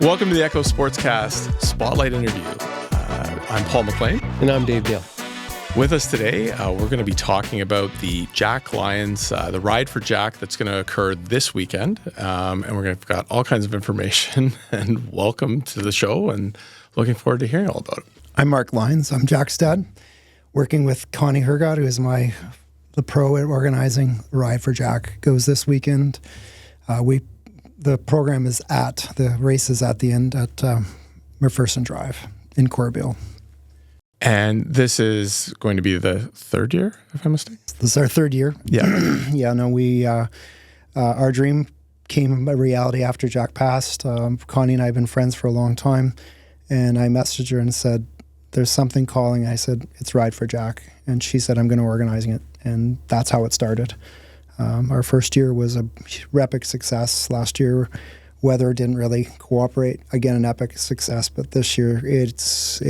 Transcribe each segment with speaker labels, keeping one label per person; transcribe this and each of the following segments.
Speaker 1: Welcome to the Echo Sportscast Spotlight interview. I'm Paul McLean.
Speaker 2: And I'm Dave Dale.
Speaker 1: With us today, we're going to be talking about the Jack Lyons, the Ride for Jack that's going to occur this weekend. And we're going to have got all kinds of information. And welcome to the show, and looking forward to hearing all about it.
Speaker 3: I'm Mark Lyons. I'm Jack's dad, working with Connie Hergott, who is the pro at organizing Ride for Jack. Goes this weekend. The program is the race is at the end at McPherson Drive in Corbeil.
Speaker 1: And this is going to be the third year, if I'm mistaken?
Speaker 3: This is our third year.
Speaker 1: Yeah.
Speaker 3: Yeah, no, our dream came a reality after Jack passed. Connie and I have been friends for a long time. And I messaged her and said, there's something calling. I said, it's Ride for Jack. And she said, I'm going to organize it. And that's how it started. Our first year was a epic success. Last year, weather didn't really cooperate. Again, an epic success. But this year, it's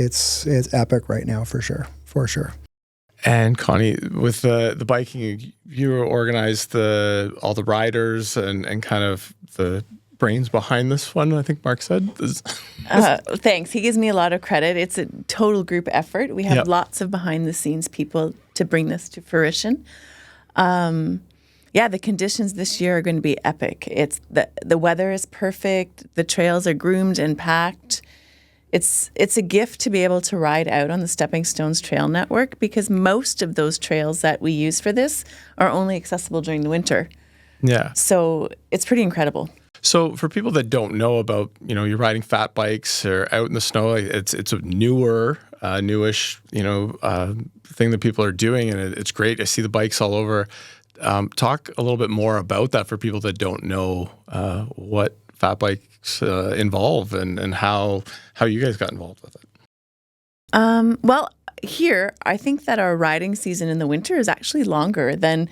Speaker 3: epic right now for sure.
Speaker 1: And Connie, with the biking, you organized all the riders and kind of the brains behind this one, I think Mark said.
Speaker 4: Thanks. He gives me a lot of credit. It's a total group effort. We have lots of behind-the-scenes people to bring this to fruition. The conditions this year are going to be epic. It's the weather is perfect. The trails are groomed and packed. It's a gift to be able to ride out on the Stepping Stones Trail Network, because most of those trails that we use for this are only accessible during the winter.
Speaker 1: Yeah.
Speaker 4: So it's pretty incredible.
Speaker 1: So for people that don't know about, you're riding fat bikes or out in the snow, it's a newish, thing that people are doing, and it's great. I see the bikes all over. Talk a little bit more about that for people that don't know what fat bikes involve and how you guys got involved with it.
Speaker 4: Well, here, I think that our riding season in the winter is actually longer than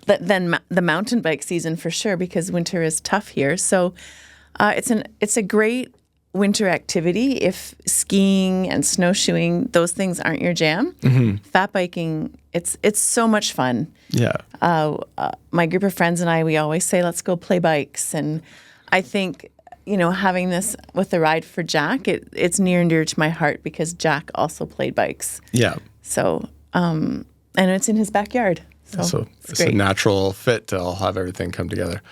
Speaker 4: the mountain bike season for sure, because winter is tough here. So it's a great winter activity if skiing and snowshoeing, those things aren't your jam. Mm-hmm. Fat biking, it's so much fun.
Speaker 1: Yeah.
Speaker 4: My group of friends and I, we always say, let's go play bikes. And I think, having this with the Ride for Jack, it's near and dear to my heart because Jack also played bikes.
Speaker 1: Yeah.
Speaker 4: So, and it's in his backyard. So
Speaker 1: it's a natural fit to all have everything come together.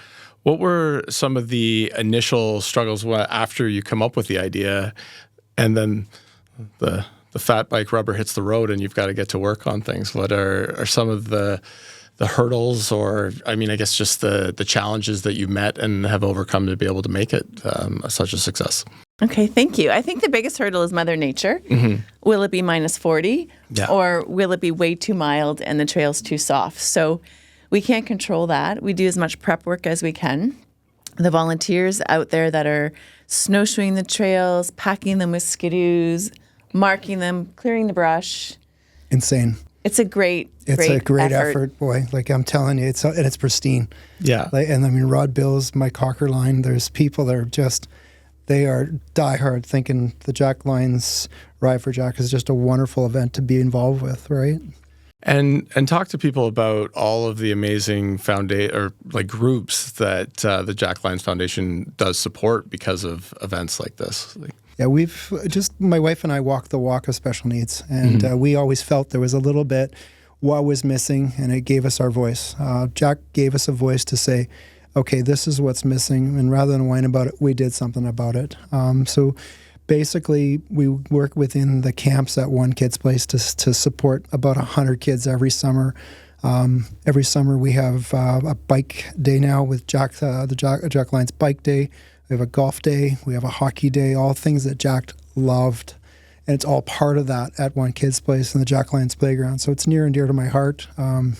Speaker 1: What were some of the initial struggles after you come up with the idea, and then the fat bike rubber hits the road and you've got to get to work on things? What are some of the hurdles, or I guess just the challenges that you met and have overcome to be able to make it such a success?
Speaker 4: Okay, thank you. I think the biggest hurdle is Mother Nature. Mm-hmm. Will it be minus 40?
Speaker 1: Yeah.
Speaker 4: Or will it be way too mild and the trail's too soft? So we can't control that. We do as much prep work as we can. The volunteers out there that are snowshoeing the trails, packing them with skidoos, marking them, clearing the brush.
Speaker 3: Insane.
Speaker 4: It's a great
Speaker 3: effort, boy. Like I'm telling you, it's pristine.
Speaker 1: Yeah.
Speaker 3: Rod Bills, Mike Cocker line, there's people that are they are diehard thinking the Jack Lyons Ride for Jack is just a wonderful event to be involved with, right?
Speaker 1: And talk to people about all of the amazing groups that the Jack Lyons Foundation does support because of events like this.
Speaker 3: Yeah, my wife and I walk the walk of special needs, and we always felt there was a little bit what was missing, and it gave us our voice. Jack gave us a voice to say, okay, this is what's missing, and rather than whine about it, we did something about it. So basically, we work within the camps at One Kid's Place to support about 100 kids every summer. Every summer we have a bike day now with Jack Lyons Bike Day. We have a golf day. We have a hockey day, all things that Jack loved. And it's all part of that at One Kid's Place and the Jack Lyons Playground. So it's near and dear to my heart. And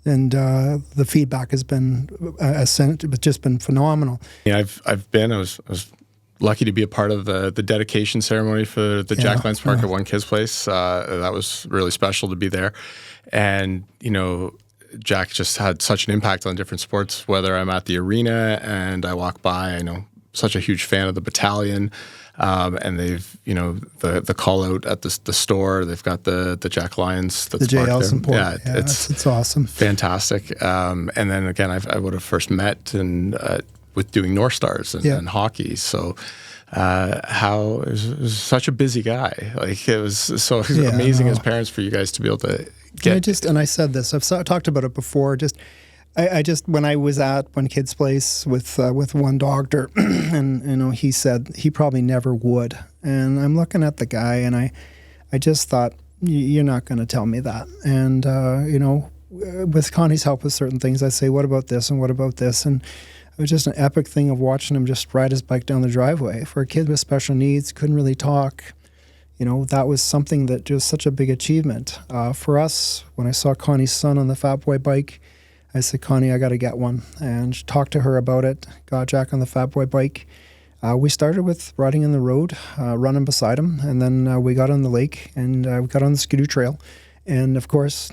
Speaker 3: the feedback has been just been phenomenal.
Speaker 1: Yeah, I was lucky to be a part of the dedication ceremony for the Jack Lyons Park at One Kid's Place. That was really special to be there. And, Jack just had such an impact on different sports, whether I'm at the arena and I walk by. I know such a huge fan of the battalion. And they've, the call out at the store, they've got the Jack Lyons. That's
Speaker 3: the JL support.
Speaker 1: Yeah,
Speaker 3: it's awesome.
Speaker 1: Fantastic. And then again, I would have first met and with doing North Stars and hockey. So it was such a busy guy. Like it was so amazing as parents for you guys to be able to get.
Speaker 3: And I said this. I've talked about it before. I just when I was at one kid's place with one doctor, and he said he probably never would. And I'm looking at the guy, and I just thought, you're not going to tell me that. And with Connie's help with certain things, I'd say, what about this and what about this? And it was just an epic thing of watching him just ride his bike down the driveway. For a kid with special needs, couldn't really talk. That was something that was such a big achievement. For us, when I saw Connie's son on the Fat Boy bike, I said, Connie, I got to get one. And talked to her about it, got Jack on the Fat Boy bike. We started with riding in the road, running beside him, and then we got on the lake and we got on the skidoo trail. And of course,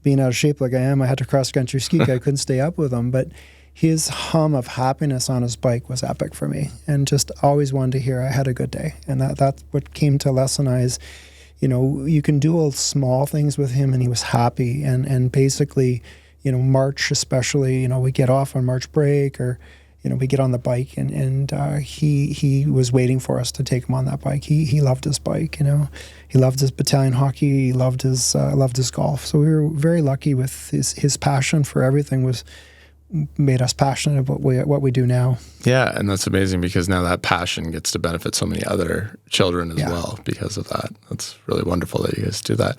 Speaker 3: being out of shape like I am, I had to cross-country ski. I couldn't stay up with him, but his hum of happiness on his bike was epic for me, and just always wanted to hear I had a good day. And that's what came to Les and I is, you can do all small things with him, and he was happy. And basically, March especially, we get off on March break, or we get on the bike, and he was waiting for us to take him on that bike. He loved his bike, he loved his battalion hockey, he loved his golf. So we were very lucky with his passion for everything made us passionate about what we do now.
Speaker 1: Yeah, and that's amazing because now that passion gets to benefit so many other children as well because of that. That's really wonderful that you guys do that.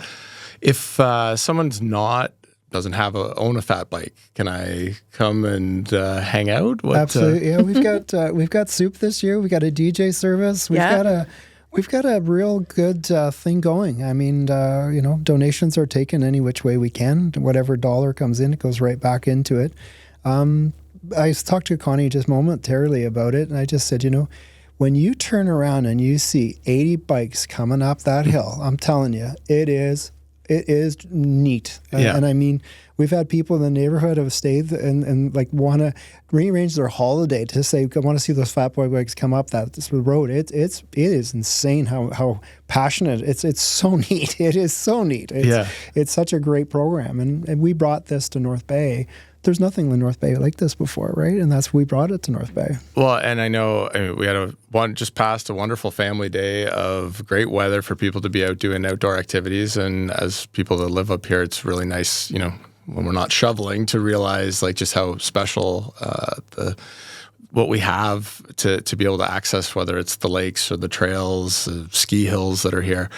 Speaker 1: If someone's doesn't own a fat bike, can I come and hang out?
Speaker 3: Absolutely. Yeah, we've got soup this year. We got a DJ service. We've got a real good thing going. I mean, donations are taken any which way we can. Whatever dollar comes in, it goes right back into it. I talked to Connie just momentarily about it, and I just said, when you turn around and you see 80 bikes coming up that hill, I'm telling you, it is neat. And I mean, we've had people in the neighborhood have stayed and like want to rearrange their holiday to say, I want to see those Fat Boy bikes come up this road. It is insane how passionate. It's so neat. It is so neat. It's such a great program. And we brought this to North Bay. There's nothing in North Bay like this before, right? And we brought it to North Bay.
Speaker 1: Well, and I know we had just passed a wonderful family day of great weather for people to be out doing outdoor activities. And as people that live up here, it's really nice, when we're not shoveling, to realize like just how special what we have to be able to access, whether it's the lakes or the trails, ski hills that are here.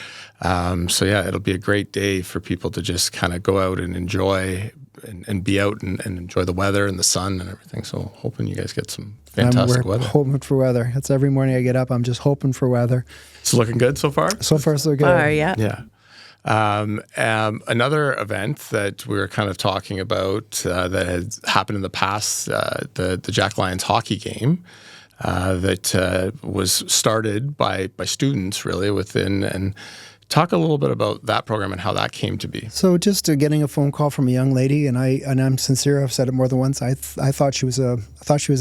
Speaker 1: So yeah, it'll be a great day for people to just kind of go out and enjoy and be out and enjoy the weather and the sun and everything. So hoping you guys get some fantastic weather.
Speaker 3: We're hoping for weather. It's every morning I get up, I'm just hoping for weather.
Speaker 1: It's looking good so far?
Speaker 3: So far, so good.
Speaker 4: Yeah.
Speaker 1: Yeah. Another event that we were kind of talking about that had happened in the past, the Jack Lyons hockey game that was started by students really within, and talk a little bit about that program and how that came to be.
Speaker 3: So just getting a phone call from a young lady, and I'm sincere, I've said it more than once, I thought she was a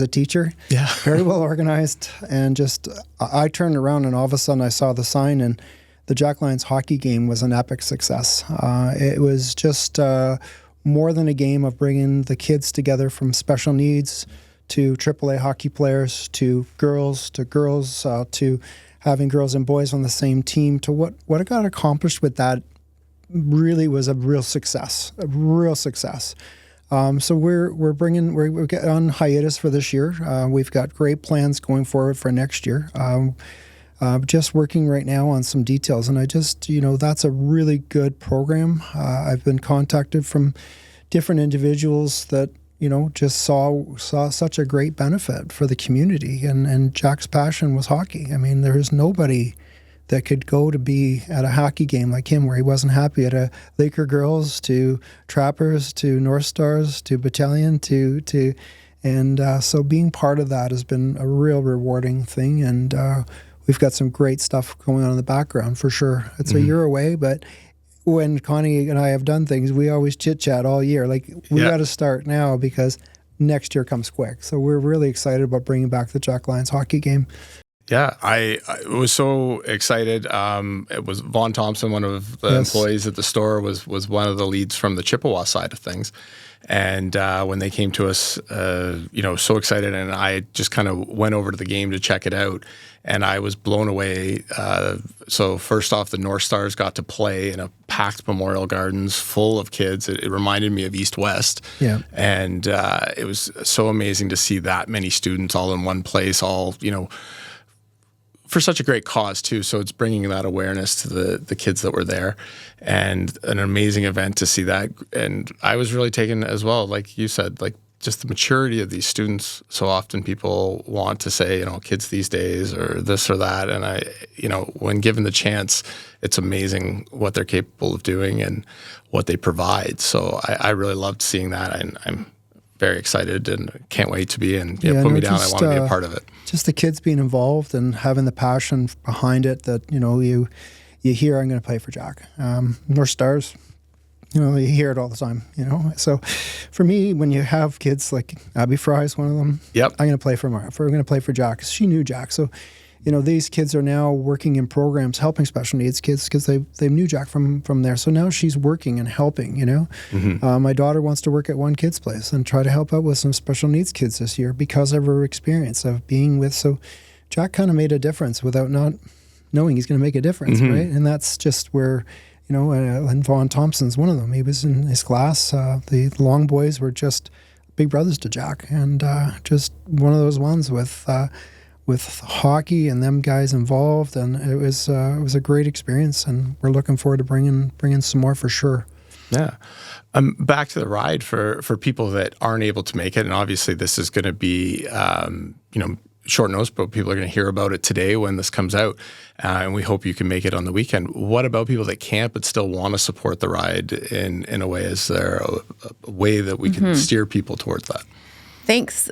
Speaker 3: teacher.
Speaker 1: Yeah.
Speaker 3: Very well organized, and just I turned around and all of a sudden I saw the sign, and the Jack Lyons hockey game was an epic success. It was just more than a game of bringing the kids together from special needs to AAA hockey players to girls to having girls and boys on the same team. To what it got accomplished with that really was a real success. So we're on hiatus for this year. We've got great plans going forward for next year. Just working right now on some details, and I just, that's a really good program. I've been contacted from different individuals that, just saw such a great benefit for the community, and Jack's passion was hockey. I mean, there's nobody that could go to be at a hockey game like him where he wasn't happy, at a Laker girls to Trappers to North Stars to Battalion so being part of that has been a real rewarding thing, and we've got some great stuff going on in the background for sure. It's a year away, but when Connie and I have done things, we always chit-chat all year. Like, we got to start now because next year comes quick. So we're really excited about bringing back the Jack Lyons hockey game.
Speaker 1: Yeah, I was so excited. It was Vaughn Thompson, one of the employees at the store, was one of the leads from the Chippewa side of things. And when they came to us, so excited, and I just kind of went over to the game to check it out, and I was blown away. So first off, the North Stars got to play in a packed Memorial Gardens full of kids. It reminded me of East West.
Speaker 3: Yeah.
Speaker 1: And it was so amazing to see that many students all in one place, all, for such a great cause too. So it's bringing that awareness to the kids that were there, and an amazing event to see that. And I was really taken as well, like you said, like just the maturity of these students. So often people want to say, kids these days or this or that. And I, when given the chance, it's amazing what they're capable of doing and what they provide. So I really loved seeing that. And I'm very excited and can't wait to be in. Put me down. I want to be a part of it.
Speaker 3: Just the kids being involved and having the passion behind it that, you hear, I'm going to play for Jack. North Stars, you hear it all the time, So for me, when you have kids like Abby Fry's one of them,
Speaker 1: yep.
Speaker 3: I'm going to play for Mara. We're going to play for Jack. She knew Jack. So, these kids are now working in programs helping special needs kids because they knew Jack from there. So now she's working and helping,
Speaker 1: Mm-hmm.
Speaker 3: My daughter wants to work at one kid's place and try to help out with some special needs kids this year because of her experience of being with. So Jack kind of made a difference without not knowing he's going to make a difference,
Speaker 1: mm-hmm.
Speaker 3: right? And that's just where, and Vaughn Thompson's one of them. He was in his class. The long boys were just big brothers to Jack, and just one of those ones with hockey and them guys involved, and it was a great experience, and we're looking forward to bringing some more for sure.
Speaker 1: Yeah. Back to the ride for people that aren't able to make it, and obviously this is going to be short notice, but people are going to hear about it today when this comes out, and we hope you can make it on the weekend. What about people that can't but still want to support the ride in a way? Is there a way that we can steer people towards that?
Speaker 4: Thanks.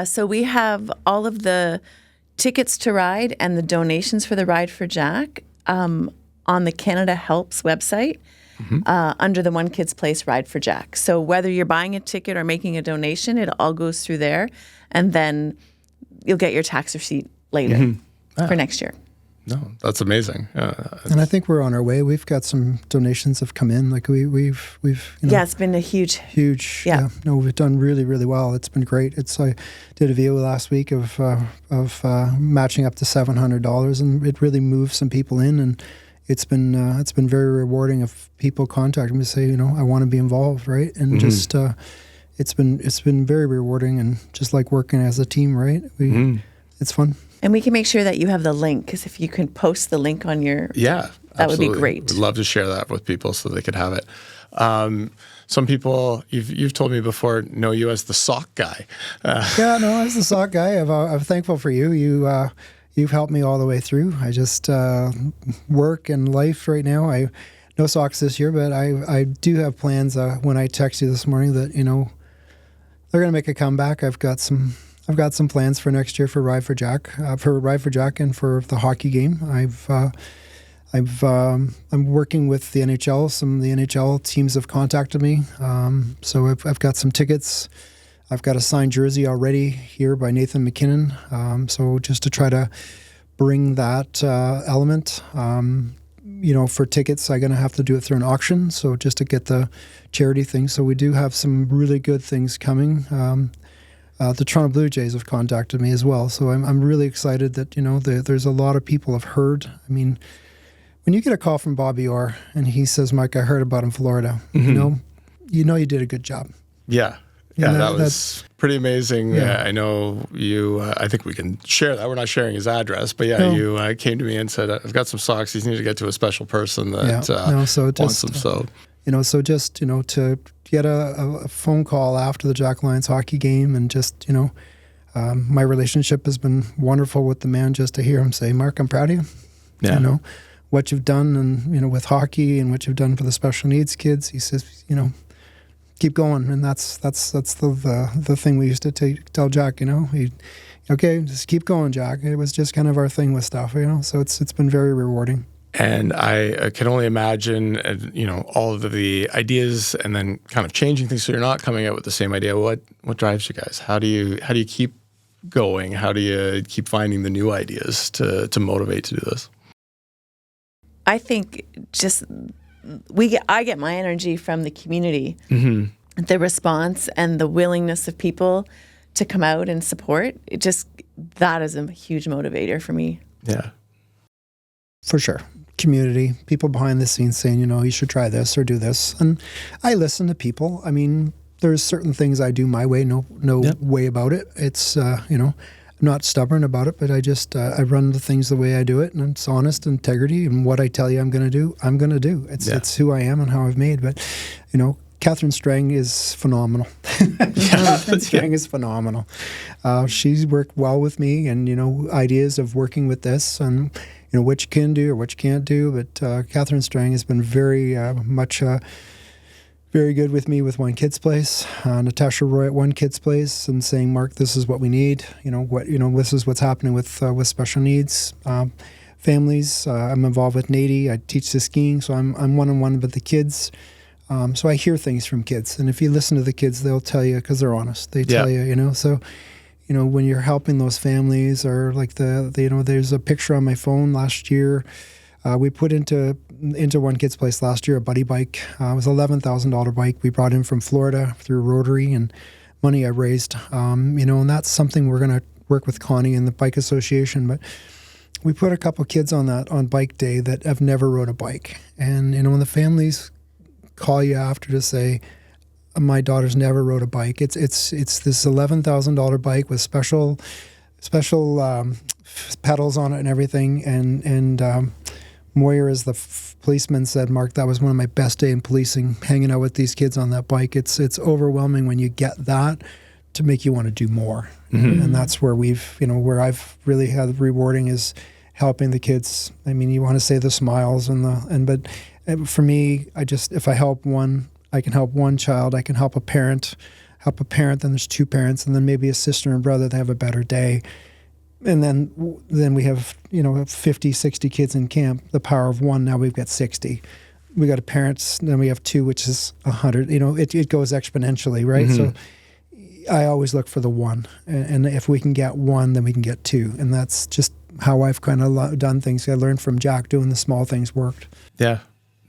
Speaker 4: So we have all of the tickets to ride and the donations for the Ride for Jack on the Canada Helps website under the One Kid's Place Ride for Jack. So whether you're buying a ticket or making a donation, it all goes through there, and then you'll get your tax receipt later for next year.
Speaker 1: No, that's amazing.
Speaker 3: And I think we're on our way. We've got some donations have come in. Like we've
Speaker 4: it's been a huge.
Speaker 3: Yeah. No, we've done really, really well. It's been great. I did a video last week of matching up to $700, and it really moved some people in, and it's been very rewarding if people contact me to say, I want to be involved, right? And just it's been very rewarding, and just like working as a team, right? It's fun.
Speaker 4: And we can make sure that you have the link, because if you can post the link on your...
Speaker 1: Yeah,
Speaker 4: that would be great.
Speaker 1: We'd love to share that with people so they could have it. Some people, you've told me before, know you as the sock guy.
Speaker 3: As the sock guy. I'm thankful for you. You've helped me all the way through. I just work and life right now. No socks this year, but I do have plans. When I text you this morning that they're going to make a comeback. I've got some plans for next year for Ride for Jack, and for the hockey game. I'm working with the NHL. Some of the NHL teams have contacted me, so I've got some tickets. I've got a signed jersey already here by Nathan McKinnon. So just to try to bring that element. For tickets, I'm going to have to do it through an auction. So just to get the charity thing. So we do have some really good things coming. The Toronto Blue Jays have contacted me as well. So I'm really excited that, there's a lot of people have heard. I mean, when you get a call from Bobby Orr and he says, Mike, I heard about in Florida, you did a good job.
Speaker 1: Yeah. Yeah, that was pretty amazing. Yeah. I know you, I think we can share that. We're not sharing his address, but you came to me and said, I've got some socks. These need to get to a special person that wants them. So, to get a phone call after the Jack Lyons hockey game, and just, my relationship has been wonderful with the man, just to hear him say, Mark, I'm proud of you. Yeah.
Speaker 3: What you've done, and, with hockey, and what you've done for the special needs kids. He says, keep going, and that's the thing we used to tell Jack. Just keep going, Jack. It was just kind of our thing with stuff, So it's been very rewarding.
Speaker 1: And I can only imagine, all of the ideas, and then kind of changing things so you're not coming out with the same idea. What drives you guys? How do you keep going? How do you keep finding the new ideas to motivate to do this?
Speaker 4: I think just I get my energy from the community, the response and the willingness of people to come out and support. That is a huge motivator for me.
Speaker 1: Yeah,
Speaker 3: for sure. Community, people behind the scenes saying, you should try this or do this, and I listen to people. I mean, there's certain things I do my way, no way about it. It's I'm not stubborn about it, but I run the things the way I do it, and it's honest integrity, and what I tell you I'm going to do, I'm going to do. It's who I am and how I've made. But Catherine Strang is phenomenal. Catherine Strang is phenomenal. She's worked well with me, and ideas of working with this, and what you can do or what you can't do. But Catherine Strang has been very much. Very good with me with One Kids Place, Natasha Roy at One Kids Place, and saying, Mark, this is what we need. This is what's happening with special needs families. I'm involved with Nady. I teach the skiing, so I'm one-on-one with the kids. So I hear things from kids, and if you listen to the kids, they'll tell you because they're honest. They tell you, So, when you're helping those families, or like there's a picture on my phone last year. We put into One Kids Place last year a buddy bike. It was an $11,000 bike we brought in from Florida through Rotary, and money I raised. And that's something we're going to work with Connie and the Bike Association. But we put a couple kids on bike day that have never rode a bike. And, when the families call you after to say, my daughter's never rode a bike, it's this $11,000 bike with special pedals on it and everything. And Moyer, as the policeman, said, Mark, that was one of my best day in policing, hanging out with these kids on that bike. It's overwhelming when you get that to make you want to do more. And that's where where I've really had rewarding is helping the kids. I mean, you want to say the smiles but for me, if I help one, I can help one child, I can help a parent, then there's two parents, and then maybe a sister and brother that have a better day. And then we have, 50, 60 kids in camp, the power of one. Now we've got 60. We got parents, then we have two, which is 100. It goes exponentially, right? So I always look for the one. And if we can get one, then we can get two. And that's just how I've kind of done things. I learned from Jack doing the small things worked.
Speaker 1: Yeah.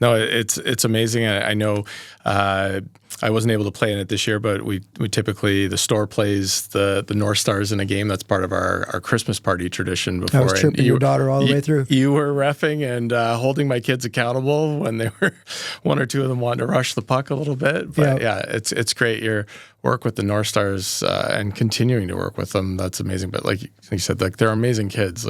Speaker 1: No, it's amazing. I know I wasn't able to play in it this year, but we typically, the store plays the North Stars in a game. That's part of our Christmas party tradition before.
Speaker 3: I was tripping your daughter all the way through.
Speaker 1: You were reffing and holding my kids accountable when they were, one or two of them wanted to rush the puck a little bit. But it's great. Your work with the North Stars and continuing to work with them, that's amazing. But like you said, they're amazing kids.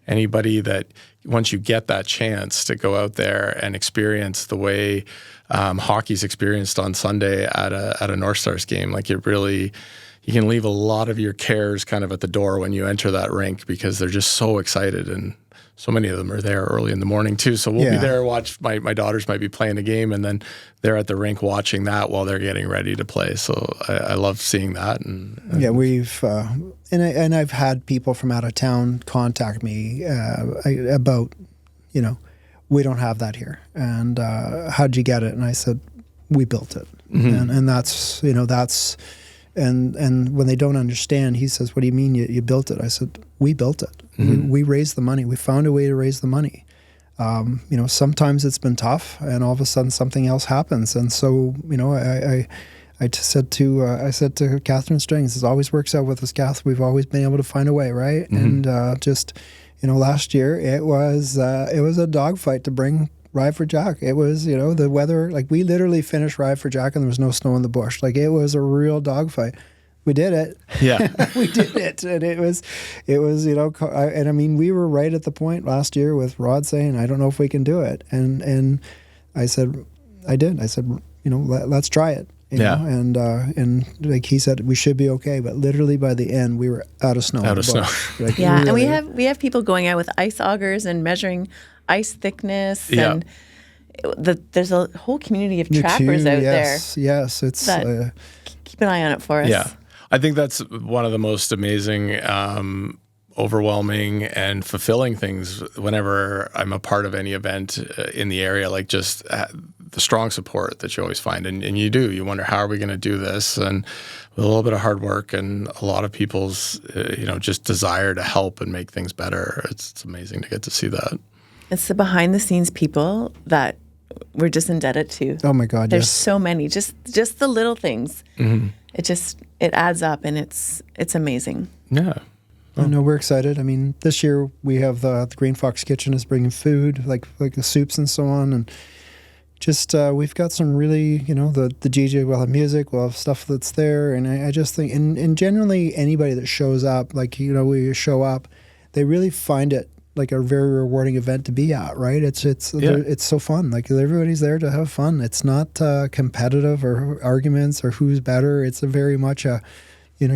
Speaker 1: Anybody that, once you get that chance to go out there and experience the way hockey's experienced on Sunday at a North Stars game, you can leave a lot of your cares kind of at the door when you enter that rink, because they're just so excited, and so many of them are there early in the morning too. So we'll be there, my daughters might be playing a game, and then they're at the rink watching that while they're getting ready to play. So I love seeing that. And
Speaker 3: we've and I've had people from out of town contact me about, we don't have that here, and how'd you get it? And I said, we built it. And that's and when they don't understand, he says, what do you mean you built it? I said, we built it. We raised the money. We found a way to raise the money. Sometimes it's been tough, and all of a sudden something else happens. And so, I said to Catherine Strings, it always works out with us, Kath. We've always been able to find a way, right? And last year it was a dogfight to bring Ride for Jack. It was, the weather, we literally finished Ride for Jack and there was no snow in the bush. It was a real dogfight. We did it. Yeah. We did it. And it was, and I mean, we were right at the point last year with Rod saying, I don't know if we can do it. And I said, let's try it. You know? And like he said, we should be okay. But literally by the end, we were out of snow.
Speaker 4: And we have people going out with ice augers and measuring ice thickness, and there's a whole community of trappers out there.
Speaker 3: Yes, it's
Speaker 4: keep an eye on it for us.
Speaker 1: Yeah, I think that's one of the most amazing, overwhelming, and fulfilling things whenever I'm a part of any event in the area. the strong support that you always find. And you do. You wonder, how are we going to do this? And with a little bit of hard work and a lot of people's, just desire to help and make things better, it's amazing to get to see that.
Speaker 4: It's the behind the scenes people that we're just indebted to.
Speaker 3: Oh my God,
Speaker 4: There's
Speaker 3: yes.
Speaker 4: so many, just the little things.
Speaker 1: Mm-hmm.
Speaker 4: It adds up, and it's amazing.
Speaker 1: Yeah.
Speaker 3: I know, we're excited. I mean, this year we have the Green Fox Kitchen is bringing food, like the soups and so on, and just we've got some really, the DJ will have music, we'll have stuff that's there, and I just think, and generally anybody that shows up, we show up, they really find it like a very rewarding event to be at, right? It's so fun. Like, everybody's there to have fun. It's not competitive or arguments or who's better. It's a very much a,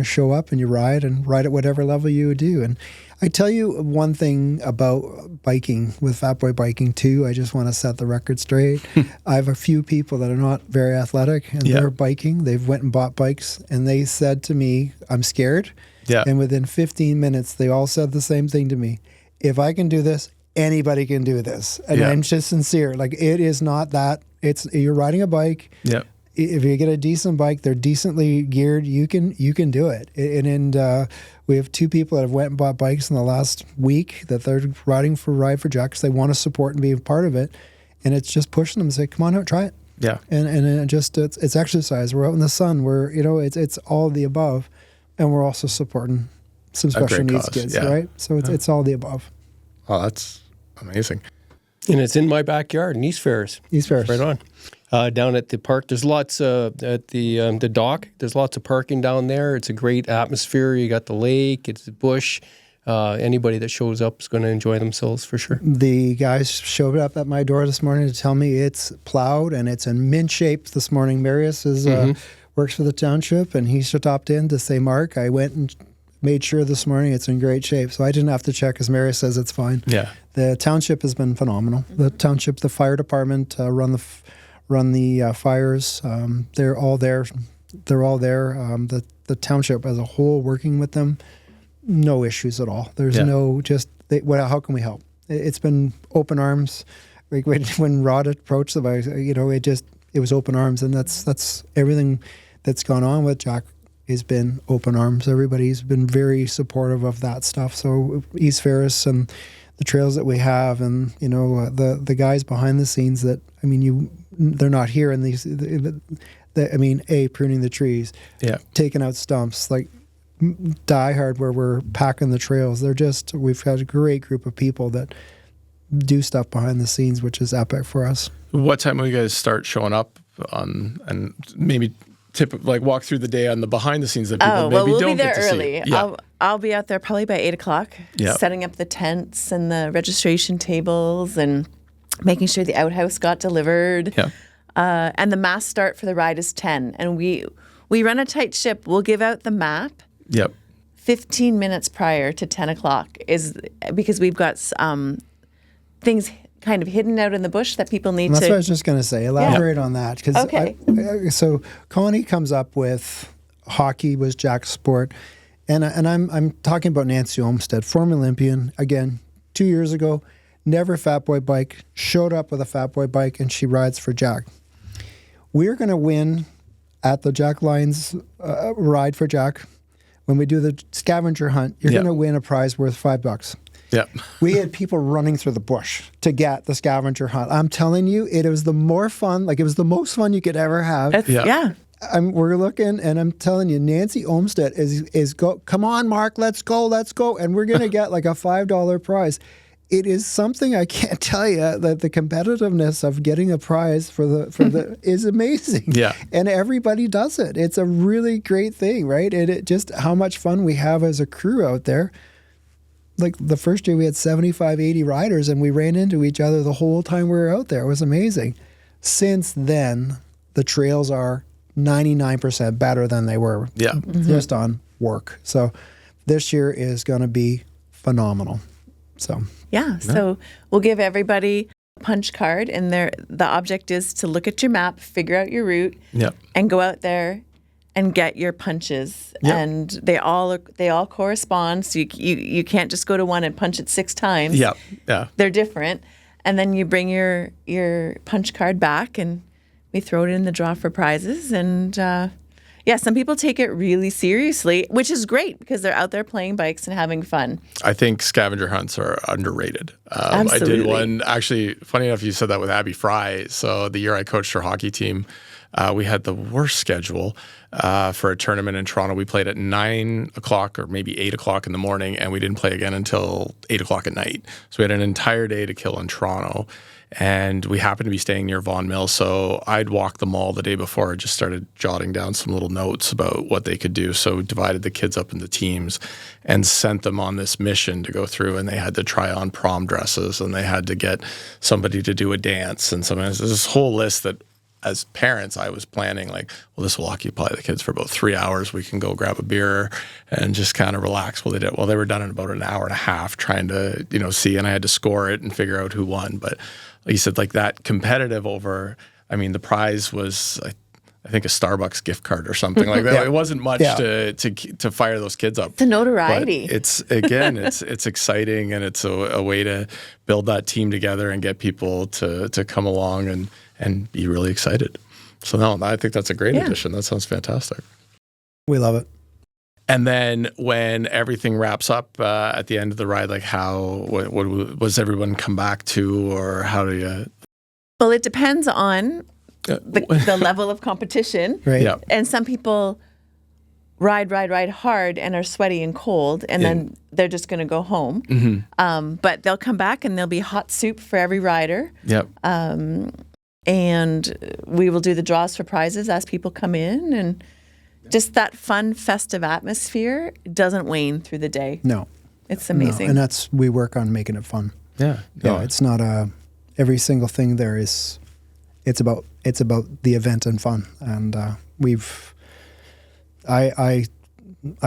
Speaker 3: show up and you ride at whatever level you do. And I tell you one thing about biking, with Fat Boy Biking too, I just want to set the record straight. I have a few people that are not very athletic, and they're biking. They've went and bought bikes, and they said to me, I'm scared.
Speaker 1: Yeah.
Speaker 3: And within 15 minutes, they all said the same thing to me. If I can do this, anybody can do this. And I'm just sincere. Like, it is not that. You're riding a bike.
Speaker 1: Yeah.
Speaker 3: If you get a decent bike, they're decently geared, you can do it. And we have 2 people that have went and bought bikes in the last week that they're riding for Ride for Jack because they want to support and be a part of it. And it's just pushing them to say, come on out, try it.
Speaker 1: Yeah.
Speaker 3: And it's exercise. We're out in the sun. It's all the above. And we're also supporting some special needs kids, right? So it's all the above.
Speaker 1: Oh, that's amazing.
Speaker 2: And it's in my backyard in East Ferris.
Speaker 3: East Ferris.
Speaker 2: Right on. Down at the park, there's lots at the dock. There's lots of parking down there. It's a great atmosphere. You got the lake. It's the bush. Anybody that shows up is going to enjoy themselves for sure.
Speaker 3: The guys showed up at my door this morning to tell me it's plowed and it's in mint shape this morning. Marius works for the township, and he stopped in to say, Mark, I went and made sure this morning it's in great shape. So I didn't have to check, because Marius says it's fine. Yeah. The township has been phenomenal. The township, the fire department run the fires. They're all there. The township as a whole, working with them, no issues at all. There's how can we help? It's been open arms. Like, when Rod approached them, it was open arms, and that's everything that's gone on with Jack has been open arms. Everybody's been very supportive of that stuff. So East Ferris and the trails that we have, and the guys behind the scenes that, they're not here in these. Pruning the trees, taking out stumps, like Die Hard, where we're packing the trails. We've had a great group of people that do stuff behind the scenes, which is epic for us.
Speaker 1: What time will you guys start showing up on, and maybe walk through the day on the behind the scenes that people maybe don't get to see?
Speaker 4: We'll be there early. I'll be out there probably by 8:00, setting up the tents and the registration tables and making sure the outhouse got delivered. Yeah. And the mass start for the ride is 10. And we run a tight ship. We'll give out the map.
Speaker 1: Yep.
Speaker 4: 15 minutes prior to 10 o'clock is because we've got things kind of hidden out in the bush that people need to.
Speaker 3: That's what I was just going to say. Elaborate on that.
Speaker 4: Okay.
Speaker 3: So Connie comes up with hockey was Jack's sport. And I'm talking about Nancy Olmstead, former Olympian, again, 2 years ago, never Fat Boy bike, showed up with a Fat Boy bike, and she rides for Jack. We're going to win at the Jack Lyons Ride for Jack. When we do the scavenger hunt, you're going to win a prize worth $5.
Speaker 1: Yeah.
Speaker 3: We had people running through the bush to get the scavenger hunt. I'm telling you, it was the more fun, it was the most fun you could ever have. We're looking, and I'm telling you, Nancy Olmstead is come on, Mark, let's go. And we're going to get like a $5 prize. It is something I can't tell you, that the competitiveness of getting a prize for the is amazing. Yeah. And everybody does it. It's a really great thing, right? And it just how much fun we have as a crew out there. Like the first year we had 75, 80 riders, and we ran into each other the whole time we were out there. It was amazing. Since then, the trails are 99% better than they were just on work. So this year is going to be phenomenal. So
Speaker 4: we'll give everybody a punch card, and the object is to look at your map, figure out your route, and go out there and get your punches. And they all correspond, so you can't just go to one and punch it 6 times. They're different. and then you bring your punch card back, and we throw it in the draw for prizes. And some people take it really seriously, which is great because they're out there playing bikes and having fun.
Speaker 1: I think scavenger hunts are underrated.
Speaker 4: Absolutely.
Speaker 1: I did one, actually, funny enough, you said that with Abby Fry. So the year I coached her hockey team, we had the worst schedule for a tournament in Toronto. We played at 9 o'clock or maybe 8 o'clock in the morning, and we didn't play again until 8 o'clock at night. So we had an entire day to kill in Toronto. And we happened to be staying near Vaughan Mills, so I'd walked the mall the day before. I just started jotting down some little notes about what they could do. So we divided the kids up into teams and sent them on this mission to go through, and they had to try on prom dresses, and they had to get somebody to do a dance. And there's this whole list that, as parents, I was planning like, well, this will occupy the kids for about 3 hours. We can go grab a beer and just kind of relax. Well, they were done in about an hour and a half trying to, see, and I had to score it and figure out who won. But like you said, like that competitive over, I mean, the prize was, I think, a Starbucks gift card or something like that. It wasn't much to fire those kids up.
Speaker 4: The notoriety.
Speaker 1: But it's exciting, and it's a way to build that team together and get people to come along and be really excited. So no, I think that's a great addition. That sounds fantastic.
Speaker 3: We love it.
Speaker 1: And then when everything wraps up at the end of the ride, like what was everyone come back to, or how do you?
Speaker 4: Well, it depends on the level of competition.
Speaker 3: Right.
Speaker 1: Yeah.
Speaker 4: And some people ride hard and are sweaty and cold, and then they're just going to go home.
Speaker 1: Mm-hmm.
Speaker 4: But they'll come back, and there'll be hot soup for every rider.
Speaker 1: Yep.
Speaker 4: And we will do the draws for prizes as people come in, and just that fun, festive atmosphere doesn't wane through the day.
Speaker 3: No.
Speaker 4: It's amazing.
Speaker 3: No. And we work on making it fun.
Speaker 1: Yeah.
Speaker 3: No, it's not every single thing there is, it's about the event and fun. And I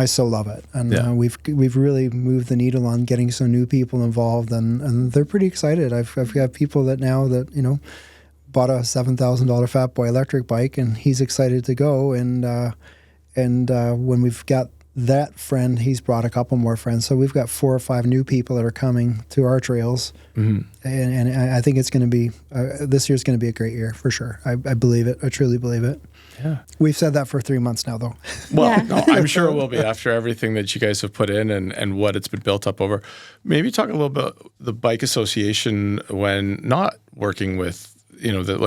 Speaker 3: so love it. And we've really moved the needle on getting some new people involved, and they're pretty excited. I've got people that now that, bought a $7,000 Fat Boy electric bike, and he's excited to go. And when we've got that friend, he's brought a couple more friends. So we've got 4 or 5 new people that are coming to our trails. Mm-hmm. And I think it's going to be, this year's going to be a great year for sure. I believe it. I truly believe it.
Speaker 1: Yeah.
Speaker 3: We've said that for 3 months now, though.
Speaker 1: Well, no, I'm sure it will be after everything that you guys have put in and what it's been built up over. Maybe talk a little bit about the Bike Association when not working with,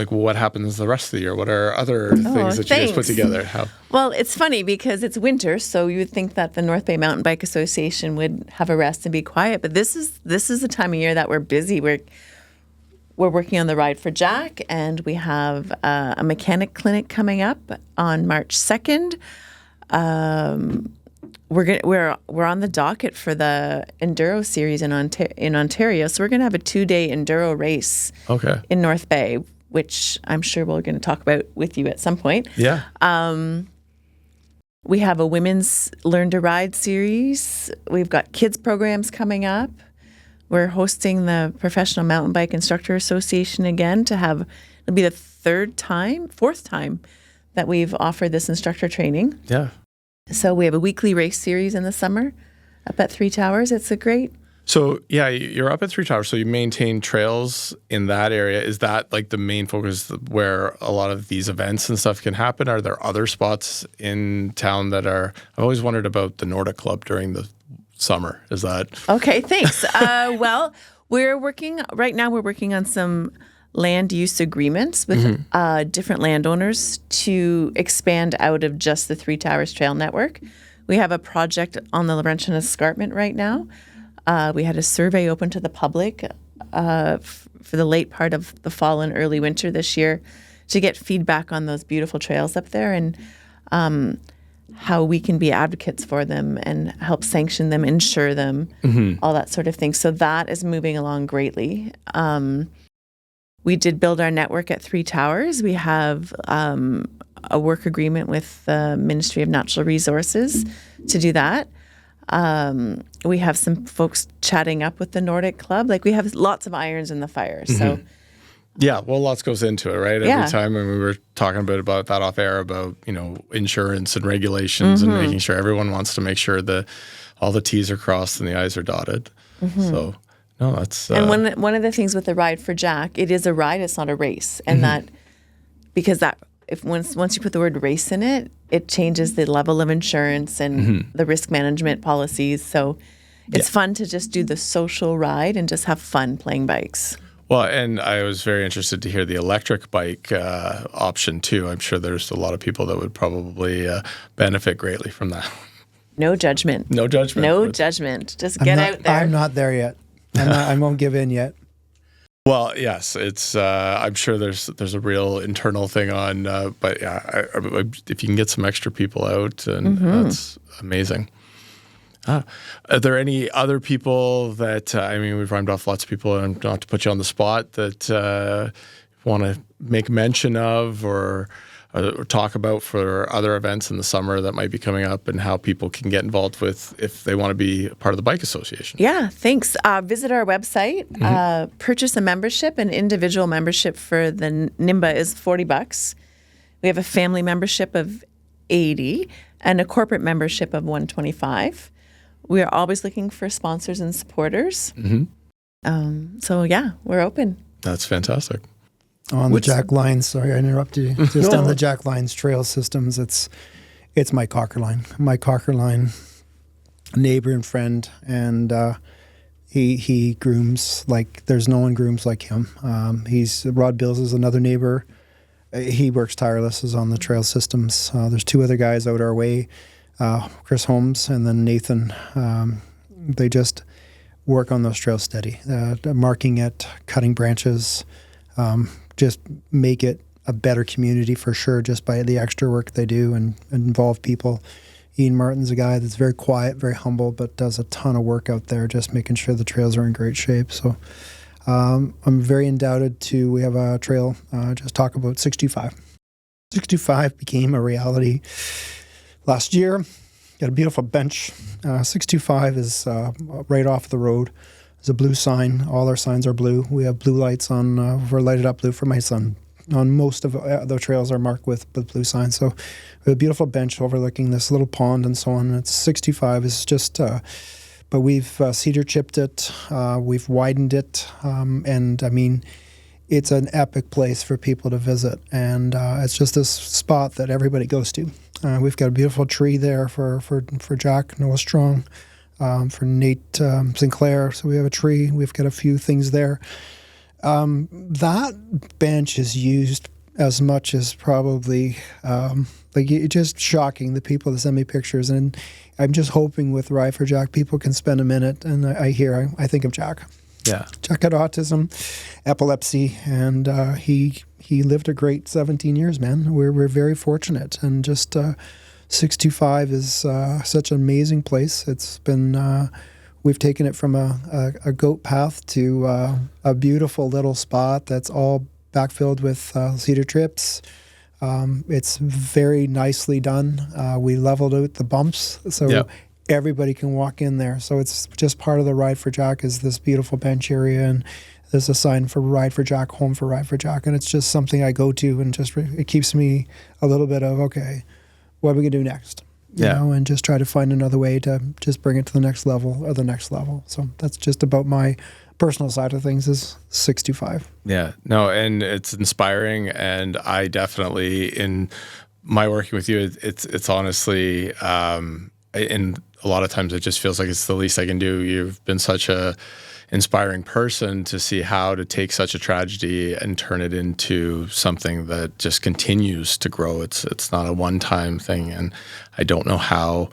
Speaker 1: what happens the rest of the year? What are other things that you guys put together?
Speaker 4: Well, it's funny because it's winter, so you would think that the North Bay Mountain Bike Association would have a rest and be quiet. But this is the time of year that we're busy. We're working on the Ride for Jack, and we have a mechanic clinic coming up on March 2nd. We're on the docket for the Enduro Series in Ontario, so we're going to have a 2-day Enduro race in North Bay, which I'm sure we're going to talk about with you at some point.
Speaker 1: Yeah.
Speaker 4: We have a women's Learn to Ride series. We've got kids programs coming up. We're hosting the Professional Mountain Bike Instructor Association again it'll be the 4th time that we've offered this instructor training.
Speaker 1: Yeah.
Speaker 4: So we have a weekly race series in the summer up at 3 Towers. It's a great.
Speaker 1: So yeah, you're up at 3 Towers. So you maintain trails in that area. Is that like the main focus where a lot of these events and stuff can happen? Are there other spots in town that are? I've always wondered about the Nordic Club during the summer. Is that
Speaker 4: okay? Thanks. Well, we're working on some land use agreements with different landowners to expand out of just the 3 Towers Trail Network. We have a project on the Laurentian Escarpment right now. We had a survey open to the public for the late part of the fall and early winter this year to get feedback on those beautiful trails up there and how we can be advocates for them and help sanction them, insure them, all that sort of thing. So that is moving along greatly. We did build our network at 3 Towers. We have a work agreement with the Ministry of Natural Resources to do that. We have some folks chatting up with the Nordic Club. Like we have lots of irons in the fire. So
Speaker 1: yeah, well, lots goes into it, right? Every time when we were talking a bit about that off air about, insurance and regulations and making sure everyone wants to make sure that all the T's are crossed and the I's are dotted. So No, that's
Speaker 4: and one of the things with the Ride for Jack, it is a ride, it's not a race, and that because that if once you put the word race in it, it changes the level of insurance and the risk management policies. So it's fun to just do the social ride and just have fun playing bikes.
Speaker 1: Well, and I was very interested to hear the electric bike option too. I'm sure there's a lot of people that would probably benefit greatly from that.
Speaker 4: No judgment.
Speaker 1: No judgment.
Speaker 4: No judgment. Just get out there.
Speaker 3: I'm not there yet. I won't give in yet.
Speaker 1: Well, yes, it's. I'm sure there's a real internal thing on, but yeah, if you can get some extra people out, and that's amazing. Are there any other people that we've rhymed off lots of people, and not to put you on the spot, that want to make mention of or talk about for other events in the summer that might be coming up, and how people can get involved with if they want to be part of the bike association?
Speaker 4: Yeah, thanks. Visit our website, purchase a membership. An individual membership for the NIMBA is $40. We have a family membership of $80 and a corporate membership of $125. We are always looking for sponsors and supporters. So yeah, we're open.
Speaker 1: That's fantastic.
Speaker 3: On the Jack Lyons, sorry I interrupted you. Just on the Jack Lyons trail systems, it's Mike Cockerline. Mike Cockerline, neighbor and friend, and he grooms like there's no one grooms like him. Rod Bills is another neighbor. He works tireless on the trail systems. There's two other guys out our way, Chris Holmes and then Nathan. They just work on those trails steady, marking it, cutting branches, just make it a better community for sure just by the extra work they do and involve people. Ian Martin's a guy that's very quiet, very humble, but does a ton of work out there just making sure the trails are in great shape. So I'm very endowed we have a trail, just talk about 625. 625 became a reality last year. Got a beautiful bench. 625 is right off the road. There's a blue sign. All our signs are blue. We have blue lights on. We're lighted up blue for my son. On most of the trails are marked with blue signs. So we have a beautiful bench overlooking this little pond and so on. It's 65. It's just, but we've cedar chipped it. We've widened it. And I mean, it's an epic place for people to visit. And it's just this spot that everybody goes to. We've got a beautiful tree there for Jack Noah Strong. For Nate Sinclair. So we have a tree. We've got a few things there. That bench is used as much as probably, it's just shocking, the people that send me pictures. And I'm just hoping with Ride for Jack, people can spend a minute. And I think of Jack.
Speaker 1: Yeah.
Speaker 3: Jack had autism, epilepsy, and he lived a great 17 years, man. We're very fortunate. And just... 625 is such an amazing place. It's been, we've taken it from a goat path to a beautiful little spot that's all backfilled with cedar trips. It's very nicely done. We leveled out the bumps so everybody can walk in there. So it's just part of the Ride for Jack is this beautiful bench area, and there's a sign for Ride for Jack, home for Ride for Jack, and it's just something I go to, and just it keeps me a little bit of, okay, what are we going to do next? You know, and just try to find another way to just bring it to the next level or the next level. So that's just about my personal side of things is 625.
Speaker 1: Yeah, no, and it's inspiring. And I definitely, in my working with you, it's honestly, and a lot of times it just feels like it's the least I can do. You've been such a inspiring person to see how to take such a tragedy and turn it into something that just continues to grow. It's not a one-time thing, and I don't know how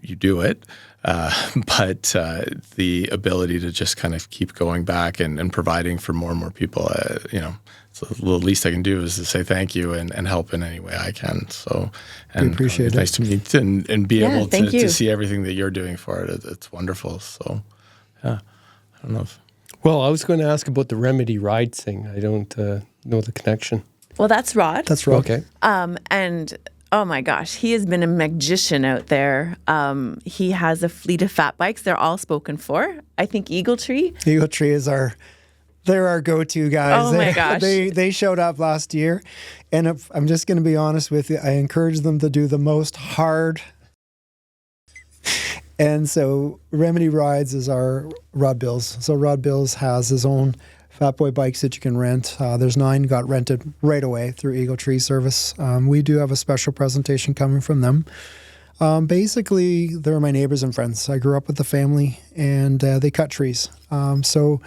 Speaker 1: you do it, but the ability to just kind of keep going back and providing for more and more people, so the least I can do is to say thank you and help in any way I can. So, and
Speaker 3: we appreciate it.
Speaker 1: Nice to meet and be able to see everything that you're doing for it. It's wonderful. So, yeah. I don't know if...
Speaker 2: Well, I was going to ask about the Remedy Ride thing. I don't know the connection.
Speaker 4: Well, that's Rod.
Speaker 3: That's Rod.
Speaker 2: Okay.
Speaker 4: And oh my gosh, he has been a magician out there. He has a fleet of fat bikes. They're all spoken for. I think Eagle Tree.
Speaker 3: Eagle Tree is they're our go-to guys.
Speaker 4: Oh my gosh.
Speaker 3: They showed up last year, and if, I'm just going to be honest with you, I encouraged them to do the most hard And so Remedy Rides is our Rod Bills. So Rod Bills has his own Fat Boy bikes that you can rent. There's 9 got rented right away through Eagle Tree Service. We do have a special presentation coming from them. Basically, they're my neighbors and friends. I grew up with the family, and they cut trees. So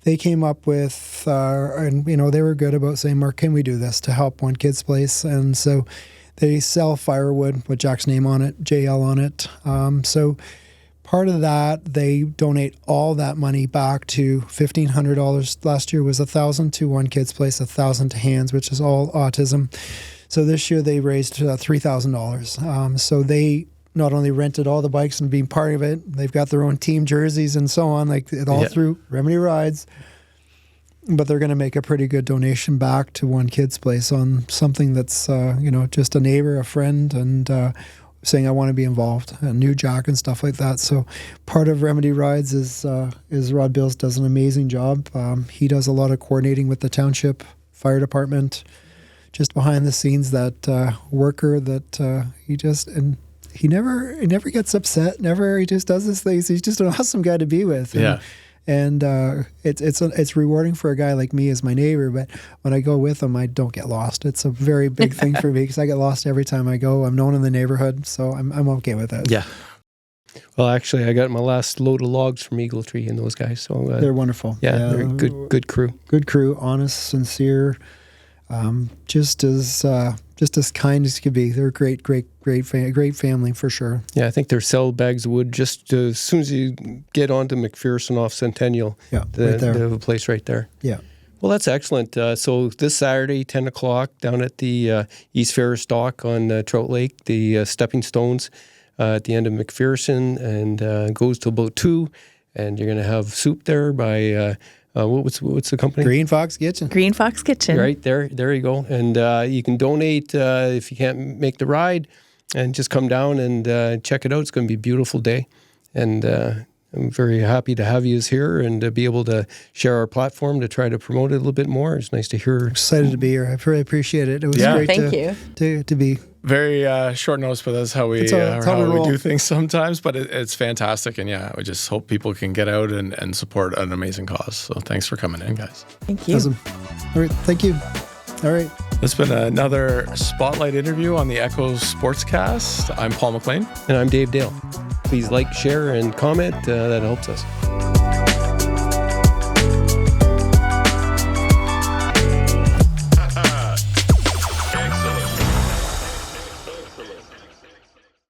Speaker 3: they came up with, and they were good about saying, Mark, can we do this to help One Kid's Place? And so they sell firewood with Jack's name on it, JL on it. So part of that, they donate all that money back to $1,500. Last year was $1,000 to One Kid's Place, $1,000 to Hands, which is all autism. So this year they raised $3,000. So they not only rented all the bikes and being part of it, they've got their own team jerseys and so on, like it all through Remedy Rides. But they're going to make a pretty good donation back to One Kid's Place on something that's, just a neighbor, a friend, and saying I want to be involved, and new Jack and stuff like that. So part of Remedy Rides is Rod Bills does an amazing job. He does a lot of coordinating with the township fire department, just behind the scenes. That worker that he never gets upset. He just does his things. He's just an awesome guy to be with. And it's rewarding for a guy like me as my neighbor, but when I go with him, I don't get lost. It's a very big thing for me because I get lost every time I go. I'm known in the neighborhood, so I'm okay with that.
Speaker 2: Yeah. Well, actually, I got my last load of logs from Eagle Tree and those guys. So
Speaker 3: they're wonderful.
Speaker 2: Yeah, they're good crew.
Speaker 3: Good crew, honest, sincere, just as kind as could be. They're a great family for sure.
Speaker 2: Yeah, I think they're sell bags of wood just as soon as you get onto McPherson off Centennial. Yeah, right there. They have a place right there.
Speaker 3: Yeah.
Speaker 2: Well, that's excellent. So this Saturday, 10 o'clock, down at the East Ferris dock on Trout Lake, the stepping stones at the end of McPherson, and goes to about 2. And you're going to have soup there by... what's the company?
Speaker 3: Green Fox Kitchen.
Speaker 4: Green Fox Kitchen.
Speaker 2: Right there you go. And you can donate if you can't make the ride, and just come down and check it out. It's going to be a beautiful day, and I'm very happy to have you here and to be able to share our platform to try to promote it a little bit more. It's nice to hear.
Speaker 3: Excited to be here. I really appreciate it. It was great to be.
Speaker 1: Very short notice, but that's how we do things sometimes. But it's fantastic, and we just hope people can get out and support an amazing cause. So thanks for coming in, guys.
Speaker 4: Thank you.
Speaker 3: Awesome. All right, thank you. All right.
Speaker 1: It's been another Spotlight interview on the Echo Sportscast. I'm Paul McLean.
Speaker 2: And I'm Dave Dale. Please like, share, and comment. That helps us.